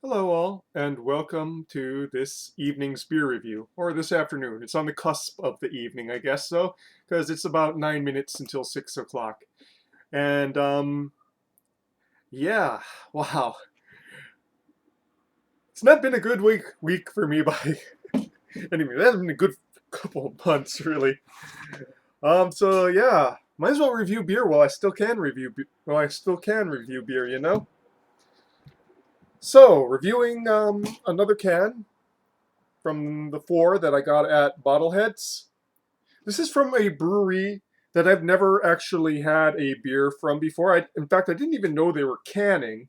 Hello, all, and welcome to this evening's beer review, or this afternoon. It's on the cusp of the evening, I guess so, because it's about 9 minutes until 6 o'clock. And yeah, wow, it's not been a good week for me by anyway. It hasn't been a good couple of months, really. So yeah, might as well review beer while I still can review beer, you know. So reviewing another can from the four that I got at Bottleheads. This is from a brewery that I've never actually had a beer from before. In fact, I didn't even know they were canning.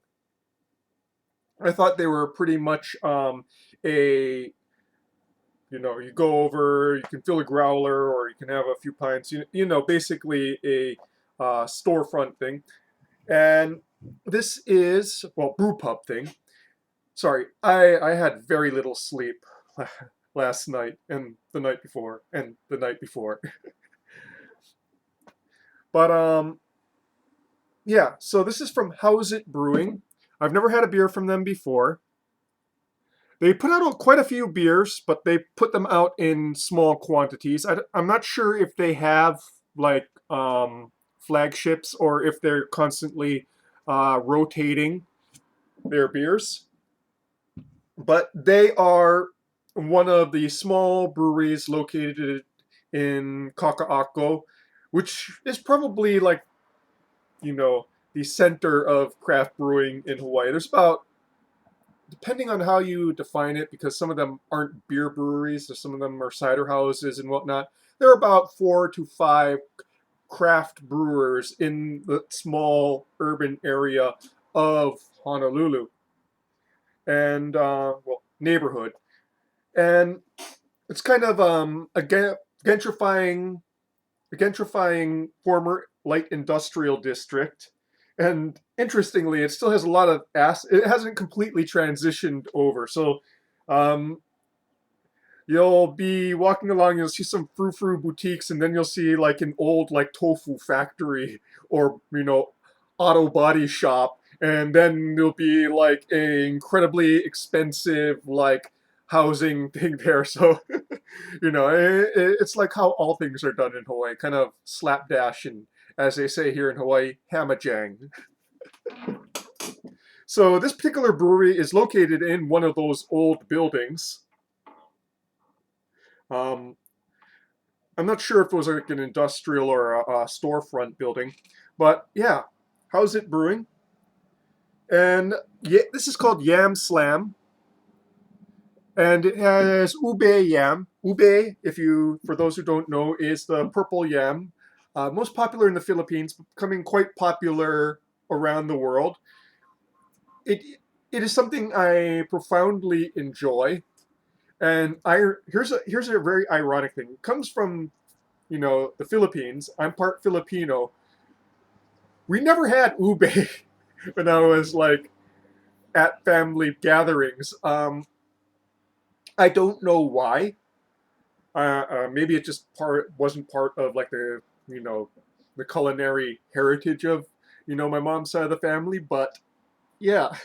I thought they were pretty much a you go over, you can fill a growler, or you can have a few pints. Basically a storefront thing. And this is brew pub thing. Sorry, I had very little sleep last night and the night before and the night before. But yeah, so this is from Howzit Brewing. I've never had a beer from them before. They put out quite a few beers, but they put them out in small quantities. I'm not sure if they have like flagships or if they're constantly rotating their beers. But they are one of the small breweries located in Kakaako, which is probably like the center of craft brewing in Hawaii. There's about, depending on how you define it, because some of them aren't beer breweries, so some of them are cider houses and whatnot. There are about 4 to 5 craft brewers in the small urban area of Honolulu and neighborhood, and it's kind of gentrifying a gentrifying former light industrial district. And interestingly, it still has a lot of it hasn't completely transitioned over. So um, you'll be walking along, you'll see some frou-frou boutiques, and then you'll see like an old like tofu factory or auto body shop, and then there'll be like a incredibly expensive like housing thing there. So it's like how all things are done in Hawaii, kind of slapdash and, as they say here in Hawaii, hamajang. So this particular brewery is located in one of those old buildings. Um, I'm not sure if it was like an industrial or a storefront building, but yeah, how's it brewing? And yeah, this is called Yam Slam, and it has ube yam. Ube, if you, for those who don't know, is the purple yam, most popular in the Philippines, becoming quite popular around the world. It it is something I profoundly enjoy, and here's a very ironic thing. It comes from the Philippines. I'm part Filipino. We never had ube when I was like at family gatherings. I don't know why. Maybe it just wasn't part of like you know the culinary heritage of my mom's side of the family. But yeah,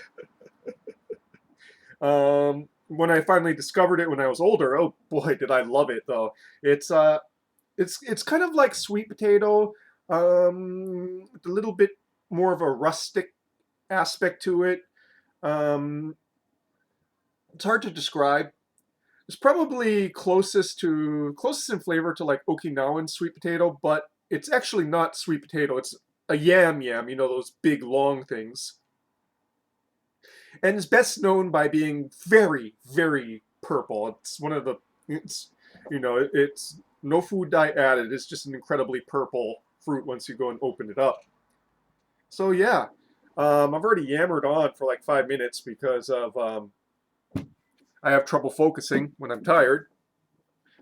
when I finally discovered it when I was older, oh boy, did I love it though. It's uh, it's kind of like sweet potato, with a little bit more of a rustic aspect to it. Um, it's hard to describe. It's probably closest in flavor to like Okinawan sweet potato, but it's actually not sweet potato. It's a yam, those big long things. And it's best known by being very, very purple. It's one of the it's no food dye added. It's just an incredibly purple fruit once you go and open it up. So yeah, I've already yammered on for like 5 minutes because of I have trouble focusing when I'm tired.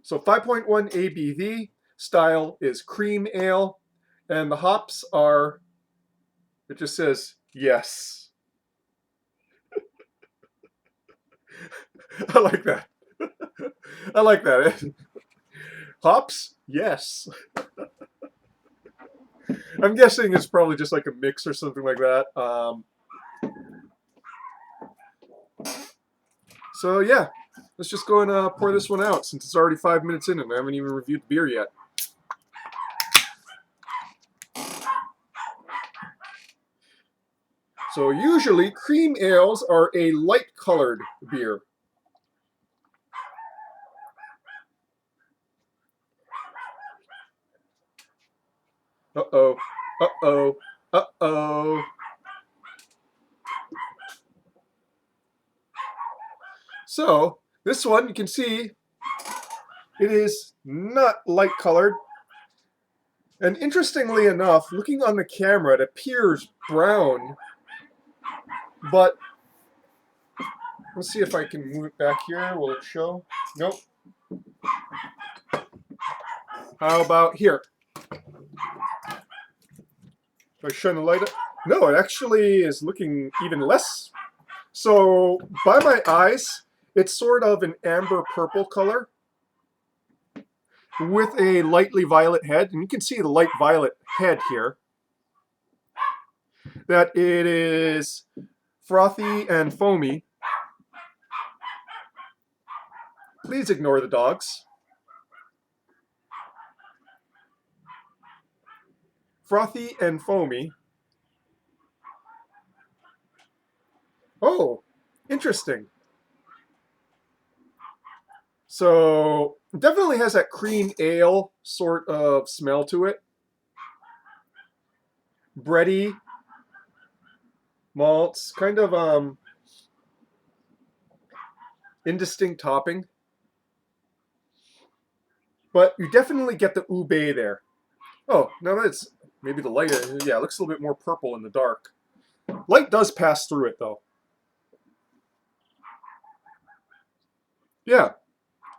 So 5.1 ABV, style is cream ale, and the hops are, it just says yes. I like that. I like that. Hops? Yes. I'm guessing it's probably just like a mix or something like that. So yeah, let's just go and pour this one out since it's already 5 minutes in and I haven't even reviewed the beer yet. So usually cream ales are a light colored beer. Uh-oh, uh-oh, uh-oh. So this one, you can see, it is not light colored. And interestingly enough, looking on the camera, it appears brown. But let's see if I can move it back here. Will it show? Nope. How about here? Do I shine the light up? No, it actually is looking even less. So by my eyes, it's sort of an amber purple color with a lightly violet head. And you can see the light violet head here. That it is frothy and foamy. Please ignore the dogs. Frothy and foamy. Oh, interesting. So it definitely has that cream ale sort of smell to it. Bready malts, kind of indistinct topping. But you definitely get the ube there. Oh, no, that's maybe the light. Yeah, it looks a little bit more purple in the dark. Light does pass through it, though. Yeah.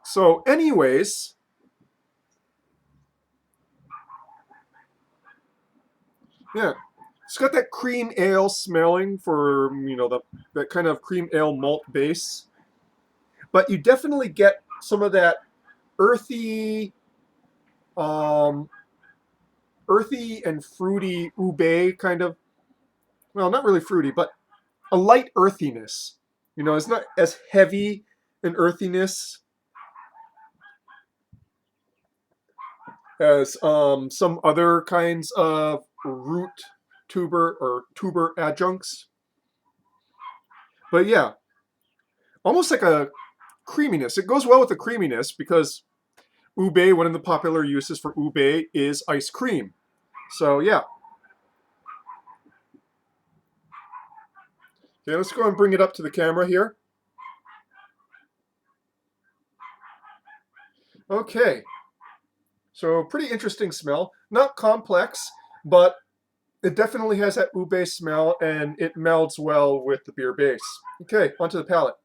So, anyways, yeah, it's got that cream ale smelling for that kind of cream ale malt base, but you definitely get some of that earthy, um, earthy and fruity ube kind of. Well, not really fruity, but a light earthiness. It's not as heavy an earthiness as some other kinds of root tuber adjuncts. But yeah, almost like a creaminess. It goes well with the creaminess because ube, one of the popular uses for ube is ice cream. So yeah. Okay, let's go and bring it up to the camera here. Okay. So pretty interesting smell. Not complex, but it definitely has that ube smell, and it melds well with the beer base. Okay, onto the palate.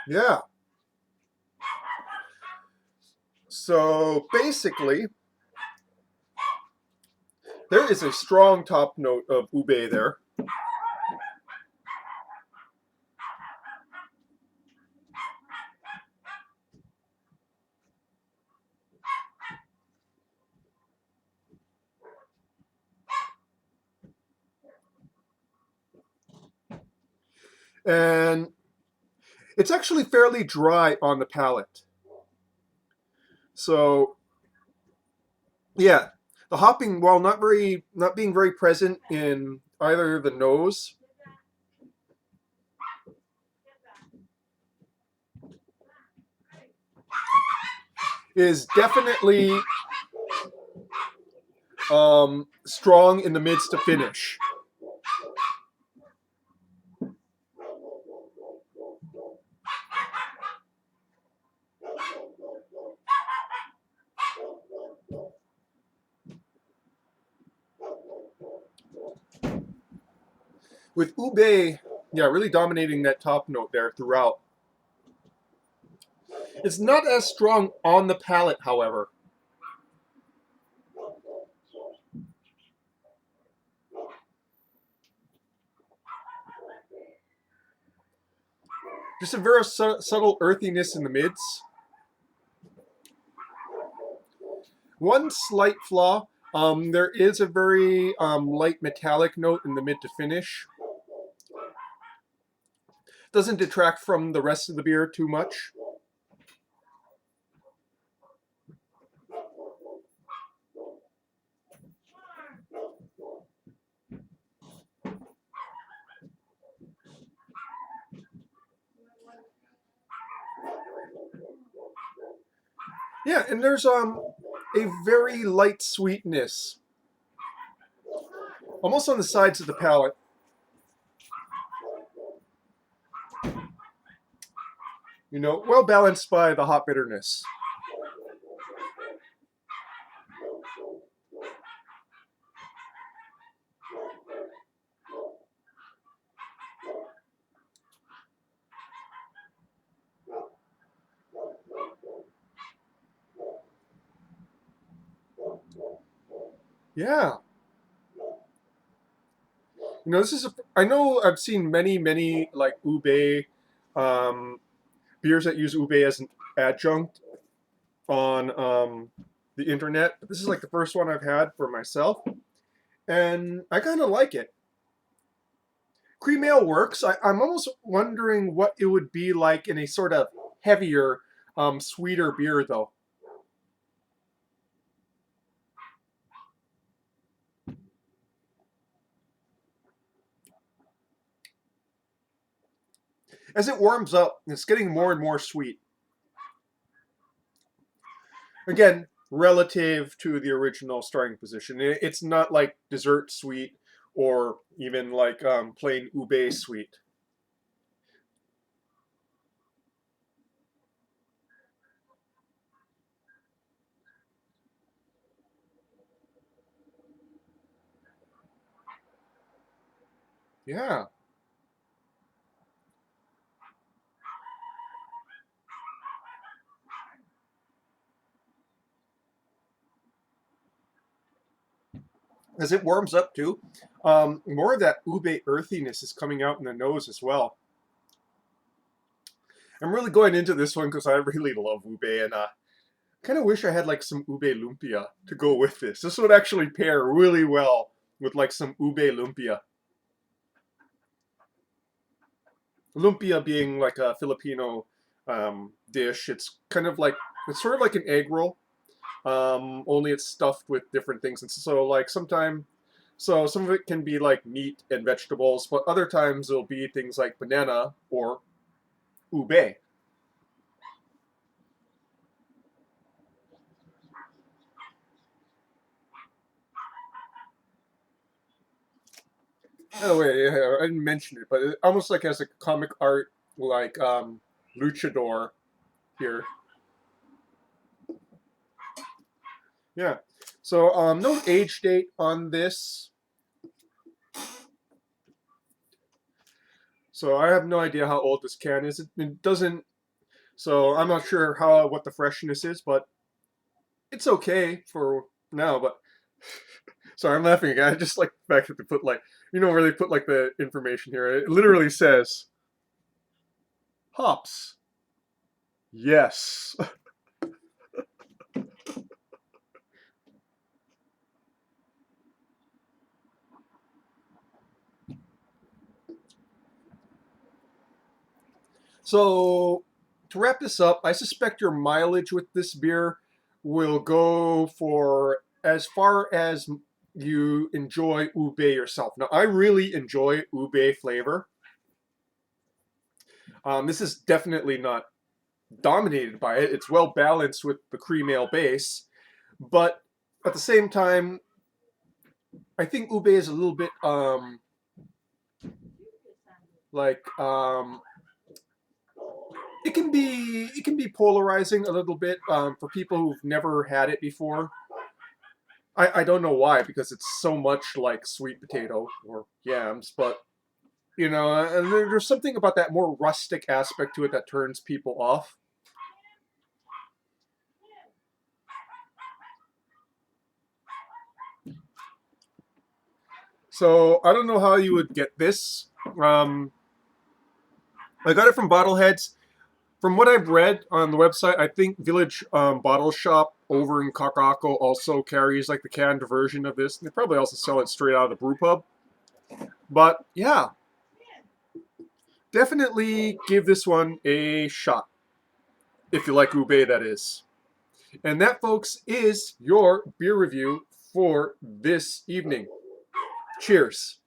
Yeah. So basically, there is a strong top note of ube there. And it's actually fairly dry on the palate. So yeah, the hopping, while not being very present in either the nose is definitely strong in the midst to finish. With ube, yeah, really dominating that top note there throughout. It's not as strong on the palate, however. Just a very subtle earthiness in the mids. One slight flaw, there is a very light metallic note in the mid to finish. Doesn't detract from the rest of the beer too much. Yeah, and there's a very light sweetness, almost on the sides of the palate. You know, well balanced by the hot bitterness. Yeah, you know, this is. I know I've seen many like ube um, beers that use ube as an adjunct on the internet, but this is like the first one I've had for myself, and I kind of like it. Cream ale works. I'm almost wondering what it would be like in a sort of heavier, sweeter beer, though. As it warms up, it's getting more and more sweet. Again, relative to the original starting position, it's not like dessert sweet or even like plain ube sweet. Yeah. As it warms up too, more of that ube earthiness is coming out in the nose as well. I'm really going into this one because I really love ube, and kind of wish I had like some ube lumpia to go with this. This would actually pair really well with like some ube lumpia. Lumpia being like a Filipino dish. It's kind of like it's sort of like an egg roll, only it's stuffed with different things. And so like so some of it can be like meat and vegetables, but other times it'll be things like banana or ube. Oh wait, yeah, I didn't mention it, but it almost like has a comic art like luchador here. Yeah. So no age date on this. So I have no idea how old this can is. It doesn't. So I'm not sure how what the freshness is, but it's okay for now. But sorry, I'm laughing again. I just like the fact that they put like where they put like the information here. It literally says hops. Yes. So to wrap this up, I suspect your mileage with this beer will go for as far as you enjoy ube yourself. Now, I really enjoy ube flavor. This is definitely not dominated by it. It's well balanced with the cream ale base, but at the same time, I think ube is a little bit like it can be polarizing a little bit for people who've never had it before. I don't know why because it's so much like sweet potato or yams, but and there's something about that more rustic aspect to it that turns people off. So I don't know how you would get this. I got it from Bottleheads. From what I've read on the website, I think Village Bottle Shop over in Kakako also carries like the canned version of this. They probably also sell it straight out of the brew pub. But yeah, definitely give this one a shot if you like ube, that is. And that, folks, is your beer review for this evening. Cheers.